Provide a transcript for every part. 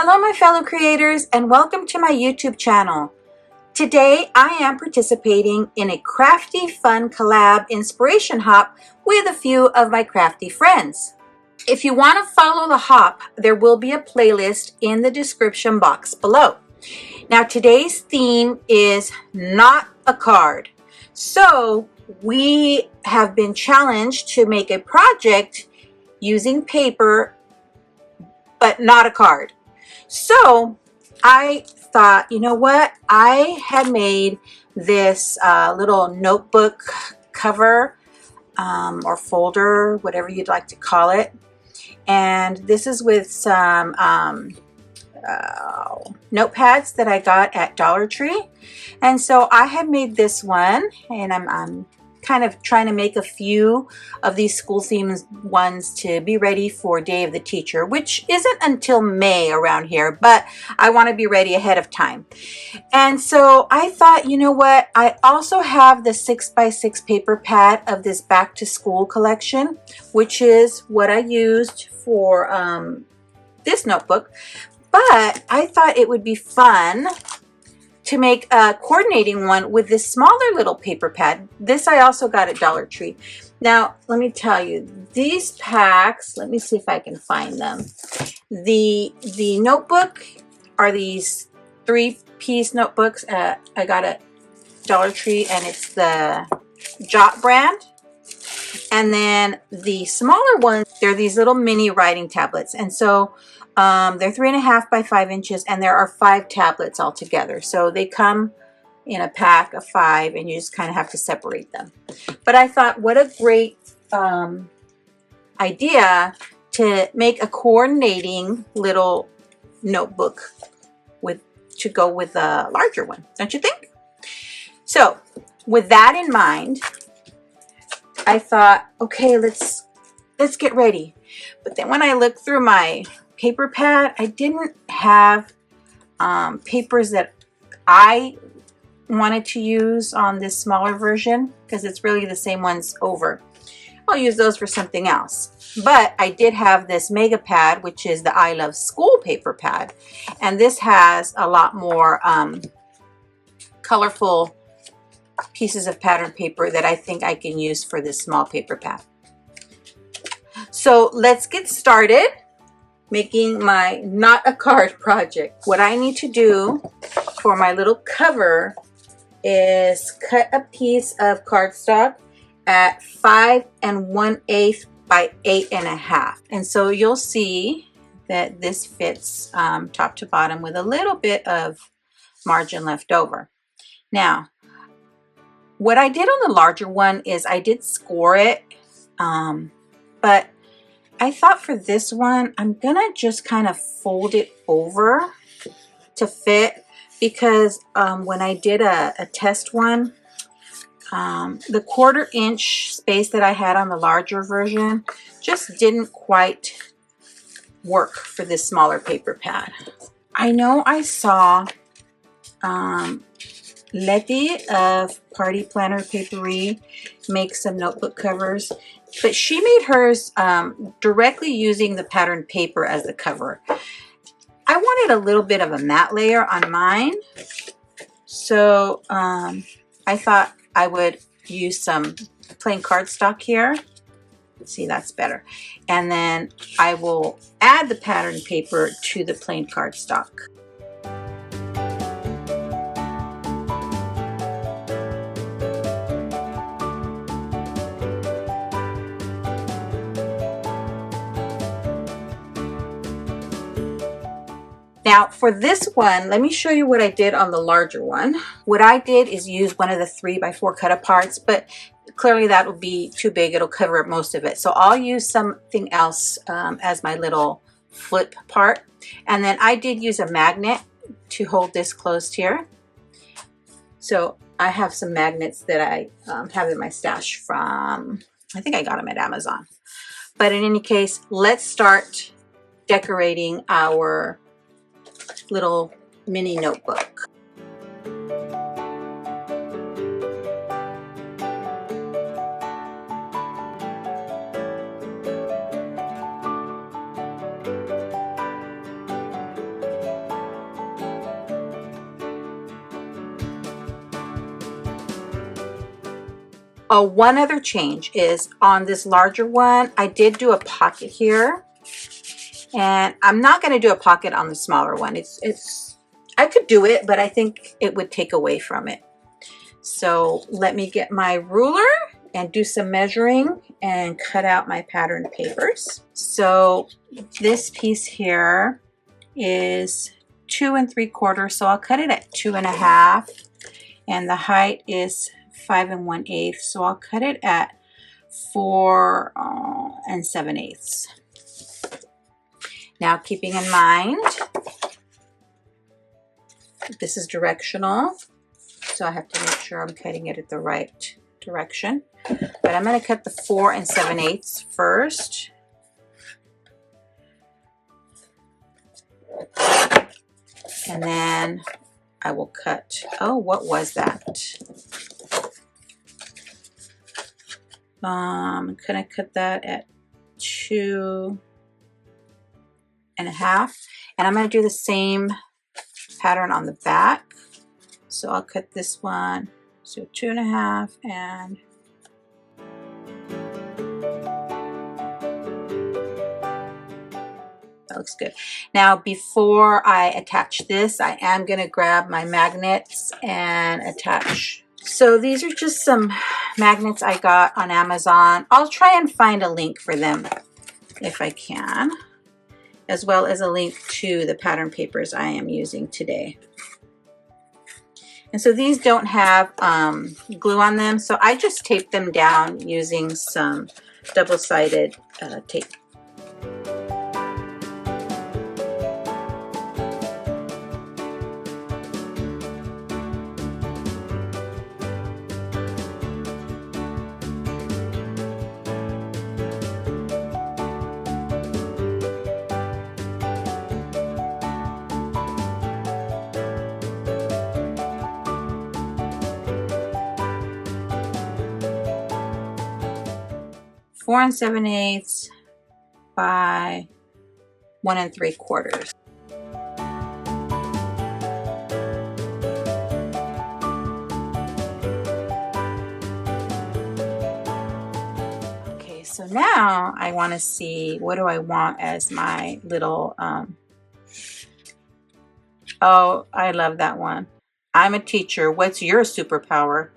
Hello my fellow creators and welcome to my YouTube channel. Today I am participating in a Crafty Fun Collab Inspiration Hop with a few of my crafty friends. If you want to follow the hop, there will be a playlist in the description box below. Now today's theme is not a card. So we have been challenged to make a project using paper but not a card. So I thought, you know what? I had made this little notebook cover or folder, whatever you'd like to call it. And this is with some notepads that I got at Dollar Tree. And so I had made this one, and I'm kind of trying to make a few of these school themed ones to be ready for Day of the Teacher, which isn't until May around here, but I want to be ready ahead of time. And so I thought, you know what, I also have the 6x6 paper pad of this back to school collection, which is what I used for this notebook, but I thought it would be fun to make a coordinating one with this smaller little paper pad. This I also got at Dollar Tree. Now, let me tell you, these packs, let me see if I can find them. The notebook are these 3-piece notebooks I got at Dollar Tree, and it's the Jot brand. And then the smaller ones, they're these little mini writing tablets. And so they're 3.5 by 5 inches, and there are 5 tablets altogether. So they come in a pack of 5, and you just kind of have to separate them. But I thought, what a great idea to make a coordinating little notebook to go with a larger one, don't you think? So with that in mind, I thought, okay, let's get ready. But then when I looked through my paper pad, I didn't have papers that I wanted to use on this smaller version, because it's really the same ones over. I'll use those for something else. But I did have this mega pad, which is the I Love School paper pad, and this has a lot more colorful pieces of pattern paper that I think I can use for this small paper pad. So let's get started making my not a card project. What I need to do for my little cover is cut a piece of cardstock at 5 1/8 by 8 1/2. And so you'll see that this fits top to bottom with a little bit of margin left over. Now, what I did on the larger one is I did score it, but I thought for this one, I'm gonna just kind of fold it over to fit, because when I did a test one, the 1/4 inch space that I had on the larger version just didn't quite work for this smaller paper pad. I know I saw Letty of Party Planner Paperie make some notebook covers, but she made hers directly using the patterned paper as the cover. I wanted a little bit of a matte layer on mine, so I thought I would use some plain cardstock here. See, that's better. And then I will add the patterned paper to the plain cardstock. Now for this one, let me show you what I did on the larger one. What I did is use one of the 3x4 cut aparts, but clearly that will be too big. It'll cover up most of it. So I'll use something else as my little flip part. And then I did use a magnet to hold this closed here. So I have some magnets that I have in my stash from, I think I got them at Amazon. But in any case, let's start decorating our little mini notebook. one other change is on this larger one, I did do a pocket here. And I'm not going to do a pocket on the smaller one. I could do it, but I think it would take away from it. So let me get my ruler and do some measuring and cut out my pattern papers. So this piece here is 2 3/4, so I'll cut it at 2 1/2, and the height is 5 1/8, so I'll cut it at 4 7/8. Now, keeping in mind, this is directional, so I have to make sure I'm cutting it at the right direction. But I'm going to cut the 4 7/8 first. And then I will cut, oh, what was that? I'm going to cut that at 2 1/2, and I'm going to do the same pattern on the back. So I'll cut this one, so 2 1/2, and that looks good. Now, before I attach this, I am going to grab my magnets and attach. So these are just some magnets I got on Amazon. I'll try and find a link for them if I can, as well as a link to the pattern papers I am using today. And so these don't have glue on them, so I just tape them down using some double-sided tape. Four 7/8 by 1 3/4. Okay, so now I want to see, what do I want as my little, oh, I love that one. I'm a teacher. What's your superpower?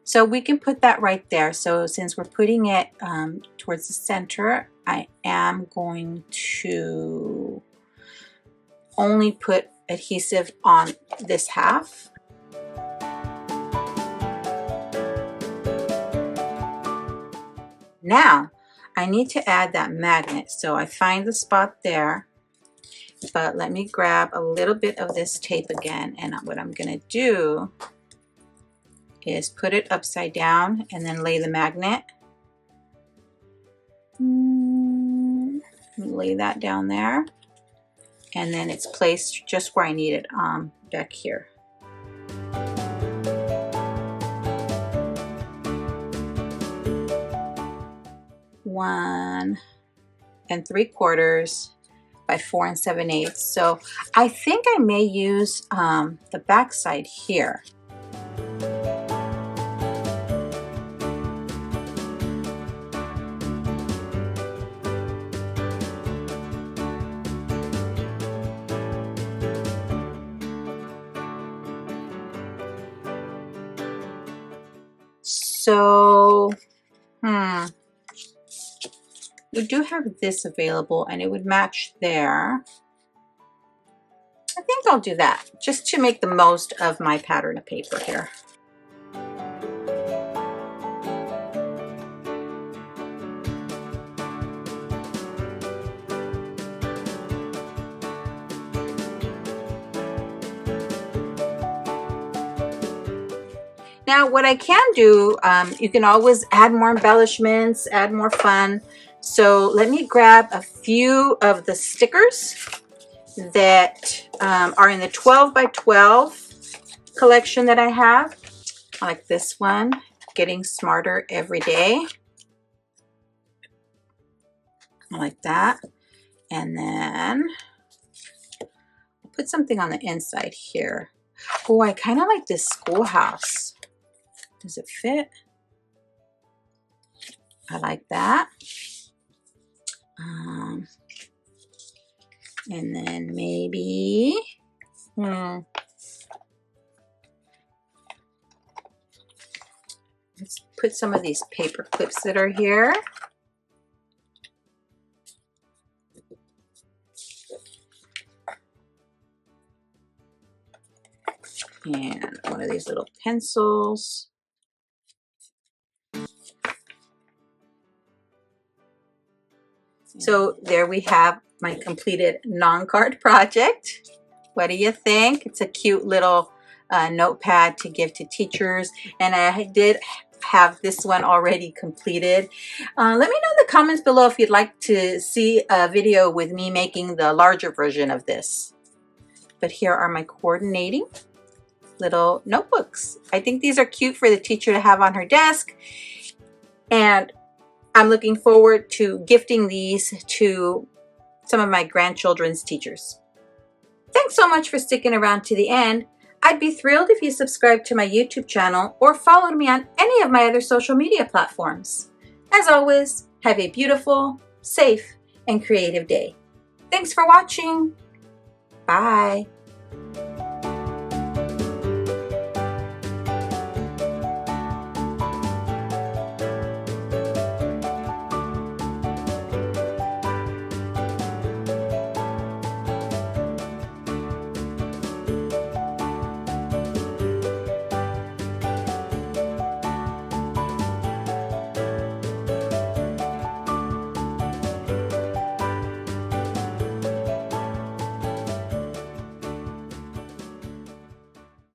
So we can put that right there. So since we're putting it towards the center, I am going to only put adhesive on this half. Now, I need to add that magnet. So I find the spot there, but let me grab a little bit of this tape again, and what I'm going to do is put it upside down and then lay the magnet. Lay that down there, and then it's placed just where I need it, back here. One 3/4 by 4 7/8. So I think I may use the back side here. So, we do have this available, and it would match there. I think I'll do that just to make the most of my pattern of paper here. Now, what I can do, you can always add more embellishments, add more fun. So let me grab a few of the stickers that are in the 12 by 12 collection that I have. I like this one, Getting Smarter Every Day. I like that. And then I'll put something on the inside here. Oh, I kind of like this schoolhouse. Does it fit? I like that. And then maybe, let's put some of these paper clips that are here. And one of these little pencils. So there we have my completed non-card project. What do you think? It's a cute little notepad to give to teachers. And I did have this one already completed. Let me know in the comments below if you'd like to see a video with me making the larger version of this. But here are my coordinating little notebooks. I think these are cute for the teacher to have on her desk. And I'm looking forward to gifting these to some of my grandchildren's teachers. Thanks so much for sticking around to the end. I'd be thrilled if you subscribe to my YouTube channel or followed me on any of my other social media platforms. As always, have a beautiful, safe, and creative day. Thanks for watching. Bye.